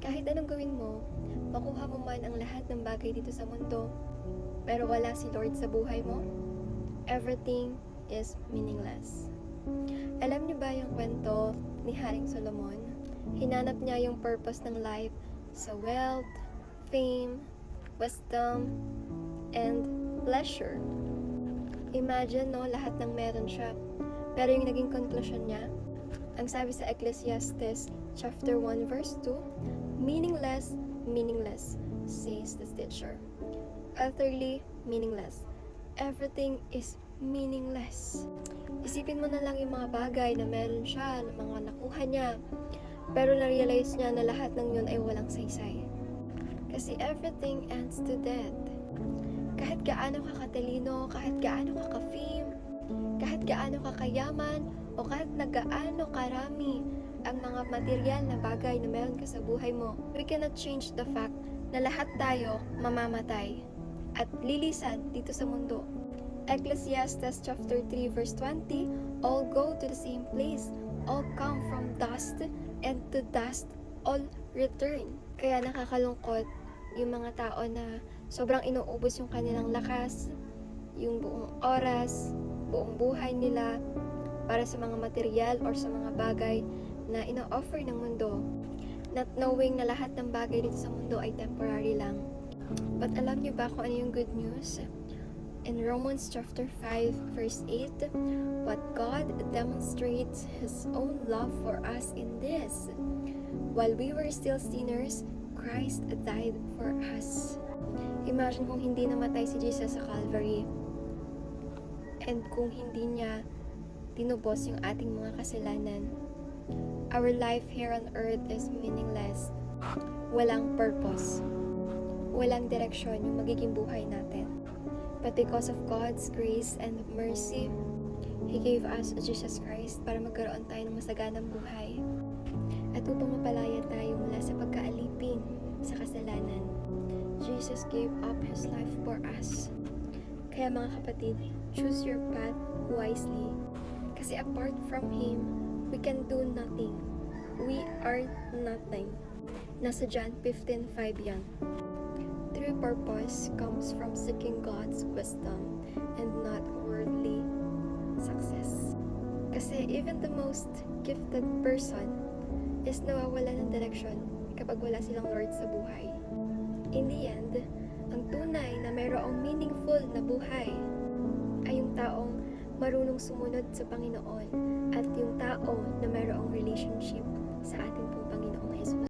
Kahit anong gawin mo, makuha mo man ang lahat ng bagay dito sa mundo, pero wala si Lord sa buhay mo, everything is meaningless. Alam niyo ba yung kwento ni Haring Solomon? Hinanap niya yung purpose ng life sa wealth, fame, wisdom, and pleasure. Imagine, no, lahat ng meron siya. Pero yung naging conclusion niya, ang sabi sa Ecclesiastes chapter 1 verse 2, meaningless, meaningless, says the teacher. Utterly meaningless. Everything is meaningless. Isipin mo na lang yung mga bagay na meron siya, na mga nakuha niya, pero na-realize niya na lahat ng yun ay walang saysay. Kasi everything ends to death. Kahit gaano ka katalino, kahit gaano ka ka-fame, kahit gaano ka kayaman, o kahit na gaano karami ang mga material na bagay na meron ka sa buhay mo, we cannot change the fact na lahat tayo mamamatay at lilisan dito sa mundo. Ecclesiastes chapter 3 verse 20, all go to the same place, all come from dust, and to dust all return. Kaya nakakalungkot yung mga tao na sobrang inuubos yung kanilang lakas, yung buong oras, buong buhay nila para sa mga material or sa mga bagay na ino-offer ng mundo, not knowing na lahat ng bagay dito sa mundo ay temporary lang. But alam niyo ba kung ano yung good news? In Romans chapter 5 verse 8, but God demonstrates His own love for us in this: while we were still sinners, Christ died for us. Imagine kung hindi namatay si Jesus sa Calvary, and kung hindi niya tinubos yung ating mga kasalanan, our life here on earth is meaningless. Walang purpose. Walang direksyon yung magiging buhay natin. But because of God's grace and mercy, He gave us Jesus Christ para magkaroon tayo ng masaganang buhay. At upang mapalaya tayo mula sa pagkaalipin sa kasalanan, Jesus gave up His life for us. Kaya mga kapatid, choose your path wisely. Kasi apart from Him, we can do nothing. We are nothing. Nasa John 15:5 yan. True purpose comes from seeking God's wisdom and not worldly success. Kasi even the most gifted person is nawawala ng direksyon kapag wala silang Lord sa buhay. In the end, ang tunay na mayroong meaningful na buhay ay yung taong marunong sumunod sa Panginoon at yung tao na mayroong relationship sa ating buhay.